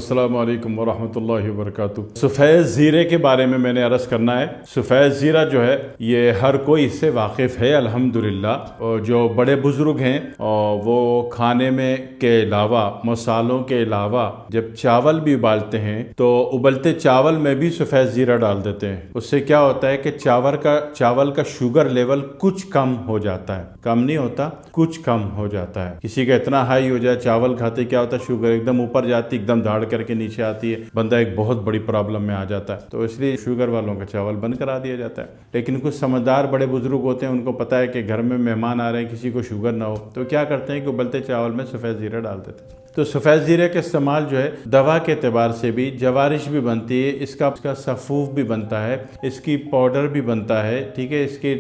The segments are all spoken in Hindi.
अस्सलामु अलैकुम वरहमतुल्लाहि वबरकातुहू। सफ़ेद ज़ीरे के बारे में मैंने अर्ज़ करना है। सफ़ेद ज़ीरा जो है ये हर कोई इससे वाकिफ़ है अल्हम्दुलिल्लाह। और जो बड़े बुज़ुर्ग हैं और वो खाने में के अलावा, मसालों के अलावा जब चावल भी उबालते हैं तो उबलते चावल में भी सफ़ेद ज़ीरा डाल देते हैं। उससे क्या होता है कि चावल का शुगर लेवल कुछ कम हो जाता है, कम नहीं होता, कुछ कम हो जाता है। किसी का इतना हाई हो जाए चावल खाते, क्या होता है शुगर एकदम ऊपर जाती, एकदम धाड़ करके नीचे आती है, बंदा एक बहुत बड़ी प्रॉब्लम में आ जाता है। तो इसलिए शुगर वालों का चावल बंद करा दिया जाता है। लेकिन कुछ समझदार बड़े बुजुर्ग होते हैं, उनको पता है कि घर में मेहमान आ रहे हैं, किसी को शुगर ना हो, तो क्या करते हैं कि उबलते चावल में सफ़ेद ज़ीरा डाल देते हैं। तो सफ़ेद ज़ीरे का इस्तेमाल जो है दवा के एतबार से भी, जवारिश भी बनती है, इसका सफ़ूफ भी बनता है, इसकी पाउडर भी बनता है, ठीक है। इसकी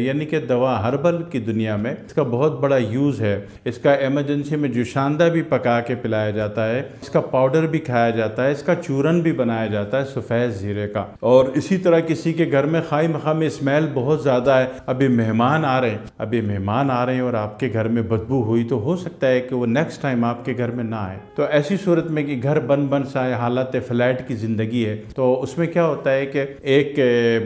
यानी कि दवा हर्बल की दुनिया में इसका बहुत बड़ा यूज़ है। इसका एमरजेंसी में जुशांदा भी पका के पिलाया जाता है, इसका पाउडर भी खाया जाता है, इसका चूरन भी बनाया जाता है सफ़ेद ज़ीरे का। और इसी तरह किसी के घर में खाई मखाम स्मेल बहुत ज़्यादा है, अभी मेहमान आ रहे हैं और आपके घर में बदबू हुई, तो हो सकता है कि वो नेक्स्ट टाइम आपके घर में ना आए। तो ऐसी सूरत में कि घर बन सा हालत फ्लैट की ज़िंदगी है, तो उसमें क्या होता है कि एक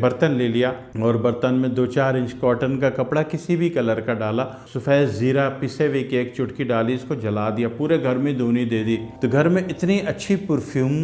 बर्तन ले लिया और बर्तन में 2-4 इंच कॉटन का कपड़ा किसी भी कलर का डाला, सफ़ेद ज़ीरा पिसे हुए की 1 चुटकी डाली, इसको जला दिया, पूरे घर में धुनी दे दी, तो घर में इतनी अच्छी परफ्यूम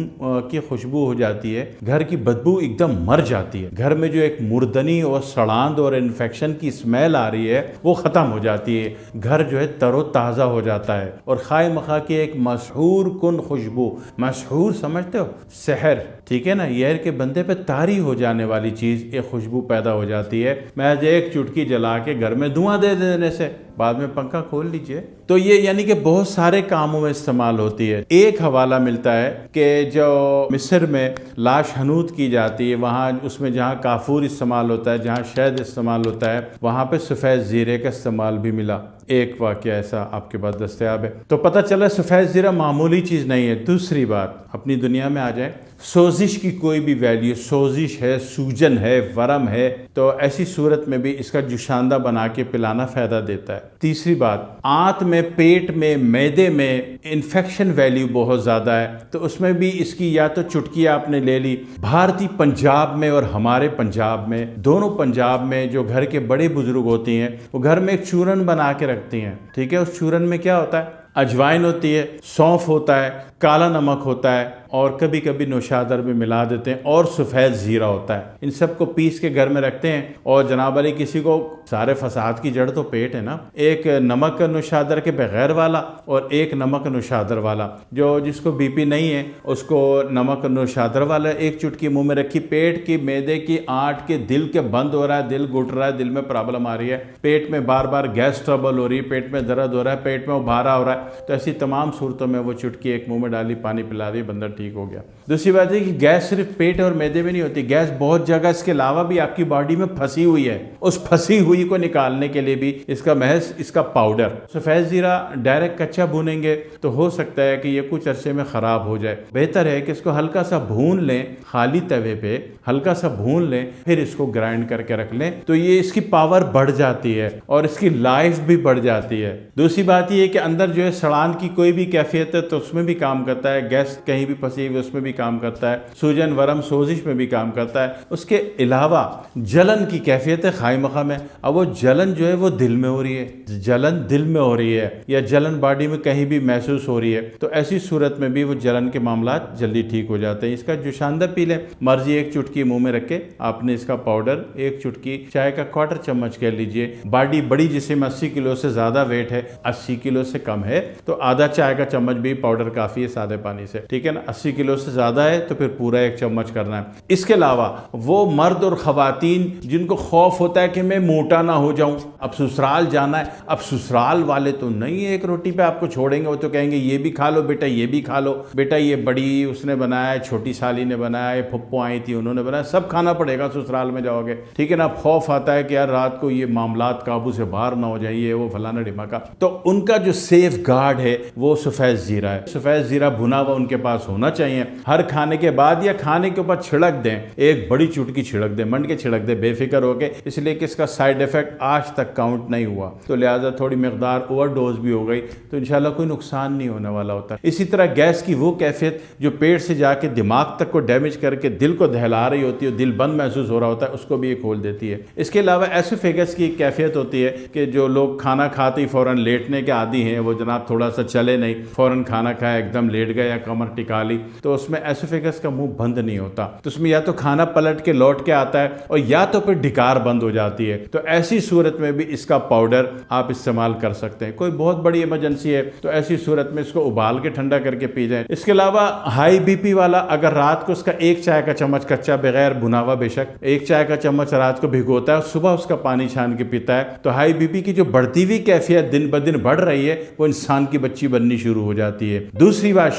की खुशबू हो जाती है, घर की बदबू एकदम मर जाती है। घर में जो एक मुर्दनी और सड़ांद और इन्फेक्शन की स्मेल आ रही है वो ख़त्म हो जाती है। घर जो है तरोताज़ा हो जाता है। और खाए मखा की एक मशहूर कुन खुशबू, मशहूर समझते हो, सहर, ठीक है ना, यह के बंदे पे तारी हो जाने वाली चीज़, एक खुशबू पैदा हो जाती है। महज 1 चुटकी जला के घर में धुआं दे देने से, बाद में पंखा खोल लीजिए। तो ये यानी कि बहुत सारे कामों में इस्तेमाल होती है। एक हवाला मिलता है कि जो मिस्र में लाश हनूत की जाती है, वहाँ उसमें जहाँ काफूर इस्तेमाल होता है, जहाँ शहद इस्तेमाल होता है, वहाँ पे सफ़ेद ज़ीरे का इस्तेमाल भी मिला। एक वाक़या ऐसा आपके पास दस्तयाब है। तो पता चला सफ़ेद ज़ीरा मामूली चीज़ नहीं है। दूसरी बात, अपनी दुनिया में आ जाए, सोजिश की कोई भी वैल्यू, सोजिश है, सूजन है, वरम है, तो ऐसी सूरत में भी इसका जुशांदा बना के पिलाना फ़ायदा देता है। तीसरी बात, आंत में, पेट में, मैदे में इन्फेक्शन वैल्यू बहुत ज़्यादा है, तो उसमें भी इसकी या तो चुटकी आपने ले ली। भारतीय पंजाब में और हमारे पंजाब में, दोनों पंजाब में जो घर के बड़े बुजुर्ग होती हैं, वो घर में एक चूरन बना के रखती हैं, ठीक है। उस चूरन में क्या होता है, अजवाइन होती है, सौंफ होता है, काला नमक होता है, और कभी कभी नौशादर भी मिला देते हैं, और सफ़ेद ज़ीरा होता है। इन सब को पीस के घर में रखते हैं। और जनाब अली, किसी को सारे फसाद की जड़ तो पेट है ना, एक नमक नौशादर के बगैर वाला और एक नमक नौशादर वाला। जो जिसको बीपी नहीं है उसको नमक नौशादर वाला 1 चुटकी मुंह में रखी, पेट की, मैदे की, आंट के, दिल के बंद हो रहा है, दिल घुट रहा है, दिल में प्रॉब्लम आ रही है, पेट में बार बार गैस ट्रबल हो रही है, पेट में दर्द हो रहा है, पेट में उभारा हो रहा है, तो ऐसी तमाम सूरतों में वो चुटकी एक मुंह में डाली, पानी पिला दी, बंदा ठीक हो गया। दूसरी बात है कि गैस सिर्फ पेट और मैदे में नहीं होती, गैस बहुत जगह इसके अलावा भी आपकी बॉडी में फंसी हुई है। उस फंसी हुई को निकालने के लिए भी इसका पाउडर, सफ़ेद ज़ीरा डायरेक्ट कच्चा भूनेंगे तो हो सकता है कि ये कुछ अरसे में ख़राब हो जाए। बेहतर है कि इसको हल्का सा भून लें, खाली तवे पे हल्का सा भून लें, फिर इसको ग्राइंड करके रख लें, तो ये इसकी पावर बढ़ जाती है और इसकी लाइफ भी बढ़ जाती है। दूसरी बात ये है कि अंदर जो है सड़ान की कोई भी कैफियत है तो उसमें भी काम करता है, गैस कहीं भी फंसी हुई उसमें भी काम करता है, सूजन वरम सोजिश में भी काम करता है। उसके अलावा जलन की कैफियत है खाई मखा में, अब वो जलन जो है वो दिल में हो रही है, जलन दिल में हो रही है, या जलन बॉडी में कहीं भी महसूस हो रही है, तो ऐसी सूरत में भी वो जलन के मामला जल्दी ठीक हो जाते हैं। इसका जुशांदा पी लें, मर्जी 1 चुटकी मुंह में रख के आपने इसका पाउडर 1 चुटकी, चाय का 1/4 चम्मच कह लीजिए। बॉडी बड़ी, जिसमें 80 किलो से ज़्यादा वेट है, 80 किलो से कम है तो आधा चाय का चम्मच भी पाउडर काफ़ी है सादे पानी से, ठीक है ना। 80 किलो से ज़्यादा है तो फिर पूरा 1 चम्मच करना है। इसके अलावा वो मर्द और ख़वातीन जिनको खौफ होता है कि मैं मोटा ना हो जाऊं, अब ससुराल जाना है, अब ससुराल वाले तो नहीं है 1 रोटी पे आपको छोड़ेंगे, वो तो कहेंगे ये भी खा लो बेटा, ये भी खा लो बेटा, ये बड़ी उसने बनाया, छोटी साली ने बनाया, फुप्पो आई थी उन्होंने बनाया, सब खाना पड़ेगा ससुराल में जाओगे, ठीक है ना। खौफ आता है कि यार रात को ये मामलात काबू से बाहर ना हो जाइए, वो फलाना ढिमाका, तो उनका जो सेफ गाढ़ है वो सफ़ेद ज़ीरा है। सफ़ेद ज़ीरा भुना हुआ उनके पास होना चाहिए। हर खाने के बाद या खाने के ऊपर छिड़क दें, एक बड़ी चुटकी छिड़क दें, मंड के छिड़क दें बेफिक्र होके, इसलिए कि इसका साइड इफेक्ट आज तक काउंट नहीं हुआ, तो लिहाजा थोड़ी मकदार ओवरडोज भी हो गई तो इंशाल्लाह कोई नुकसान नहीं होने वाला होता। इसी तरह गैस की वो कैफियत जो पेट से जाके दिमाग तक को डैमेज करके दिल को दहला रही होती है, दिल बंद महसूस हो रहा होता है, उसको भी ये खोल देती है। इसके अलावा एसोफेगस की एक कैफियत होती है कि जो लोग खाना खाते ही फ़ौरन लेटने के आदी हैं, वो जनाब थोड़ा सा चले नहीं, फ़ौरन खाना खाया एकदम लेट गए या कमर टिका ली, तो उसमें एसोफेगस का मुंह बंद नहीं होता, तो उसमें या तो खाना पलट के लौट के आता है और या तो फिर ढिकार बंद हो जाती है। तो ऐसी सूरत में भी इसका पाउडर आप इस्तेमाल कर सकते हैं। कोई बहुत बड़ी इमरजेंसी है तो ऐसी सूरत में इसको उबाल के ठंडा करके पी जाए। इसके अलावा हाई बीपी वाला अगर रात को उसका 1 चाय का चम्मच कच्चा बगैर भुना हुआ, बेशक 1 चाय का चम्मच रात को भिगोता है, सुबह उसका पानी छान के पीता है, तो हाई बीपी की जो बढ़ती हुई कैफियत दिन ब दिन बढ़ रही है वो इंसान की बच्ची बननी शुरू हो जाती है। दूसरी बात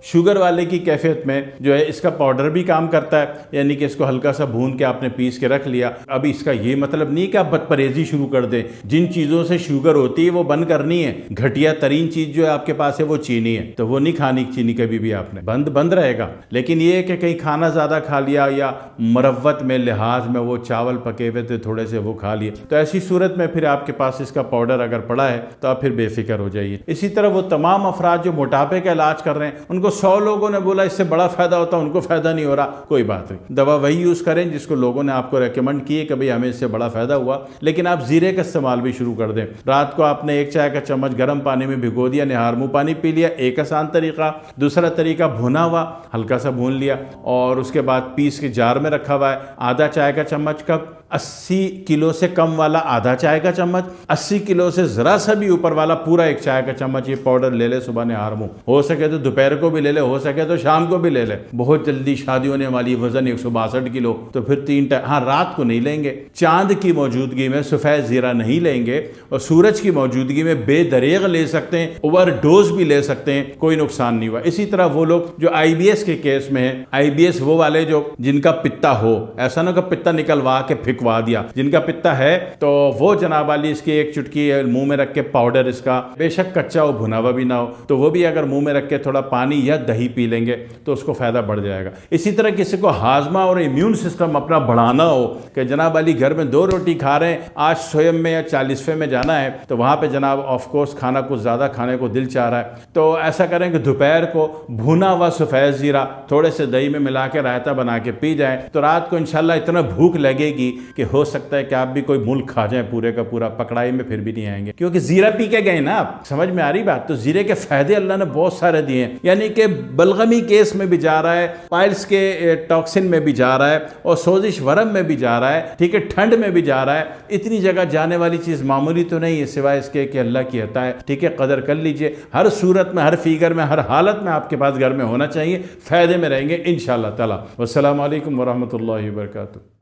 शुगर वाले की कैफियत में जो है इसका पाउडर भी काम करता है, यानी कि इसको हल्का सा भून के आपने पीस के रख लिया। अभी इसका ये मतलब नहीं कि आप बदपरहेजी शुरू कर दें, जिन चीज़ों से शुगर होती है वो बंद करनी है। घटिया तरीन चीज़ जो है आपके पास है वो चीनी है, तो वो नहीं खानी चीनी कभी भी आपने, बंद रहेगा। लेकिन ये है कि कहीं खाना ज़्यादा खा लिया या मरवत में लिहाज में वो चावल पके हुए थे थोड़े से वो खा लिए, तो ऐसी सूरत में फिर आपके पास इसका पाउडर अगर पड़ा है तो आप फिर बेफिक्र हो जाइए। इसी तरह वो तमाम अफराद जो मोटापे का इलाज कर रहे हैं, उनको 100 लोगों ने बोला इससे बड़ा फायदा होता है, उनको फायदा नहीं हो रहा, कोई बात नहीं, दवा वही यूज़ करें जिसको लोगों ने आपको रेकमेंड की है कि भाई हमें इससे बड़ा फायदा हुआ। लेकिन आप जीरे का इस्तेमाल भी शुरू कर दें। रात को आपने 1 चाय का चम्मच गर्म पानी में भिगो दिया, निहार मुँह पानी पी लिया, एक आसान तरीका। दूसरा तरीका भुना हुआ हल्का सा भून लिया और उसके बाद पीस के जार में रखा हुआ है, आधा चाय का चम्मच कप, 80 किलो से कम वाला आधा चाय का चम्मच, 80 किलो से ज़रा सा भी ऊपर वाला पूरा 1 चाय का चम्मच ये पाउडर ले ले सुबह निहार मुँह। हो सके तो दोपहर को भी ले ले, हो सके तो शाम को भी ले ले। बहुत जल्दी शादी होने वाली, वजन 162 किलो, तो फिर 3 टाइम, हाँ रात को नहीं लेंगे, चांद की मौजूदगी में सफ़ेद ज़ीरा नहीं लेंगे और सूरज की मौजूदगी में बेदरेग ले सकते हैं, ओवर डोज भी ले सकते हैं, कोई नुकसान नहीं हुआ। इसी तरह वो लोग जो IBS के केस में है, IBS वो वाले जो जिनका पित्ता हो, ऐसा ना कि पित्ता निकलवा के फिकवा दिया, जिनका पित्ता है तो वो जनाब वाली इसकी 1 चुटकी मुंह में रख के पाउडर इसका, बेशक कच्चा हो भुना हुआ भी ना हो, तो वो भी अगर मुंह में रख के थोड़ा पानी या दही पी लेंगे तो उसको फायदा बढ़ जाएगा। इसी तरह किसी को हाजमा और इम्यून सिस्टम अपना बढ़ाना हो कि जनाब वाली घर में 2 रोटी खा रहे हैं, आज स्वयं में या 40वें में जाना है, तो वहां पे जनाब ऑफ कोर्स खाना कुछ ज़्यादा खाने को दिल चाह रहा है, तो ऐसा करें कि दोपहर को भुना हुआ सफ़ेद ज़ीरा थोड़े से दही में मिला के रायता बना के पी जाएं, तो रात को इंशाल्लाह इतना भूख लगेगी कि हो सकता है कि आप भी कोई मुल्क खा जाएं पूरे का पूरा, पकड़ाई में फिर भी नहीं आएंगे, क्योंकि ज़ीरा पी के गए ना आप। समझ में आ रही बात? तो ज़ीरे के फ़ायदे अल्लाह ने बहुत सारे दिए हैं, यानी कि बलगमी केस में भी जा रहा है, पाइल्स के टॉक्सिन में भी जा रहा है और सोजिश वरम में भी जा रहा है, ठीक है, ठंड में भी जा रहा है। इतनी जगह जाने वाली चीज़ मामूली तो नहीं है, सिवाय इसके कि अल्लाह की अता है, ठीक है, कदर कर लीजिए। हर सूरत में, हर फिगर में, हर हालत में आपके पास घर में होना चाहिए, फ़ायदे में रहेंगे इंशाअल्लाह ताला। वस्सलामु अलैकुम वरहमतुल्लाहि वबरकातुहू।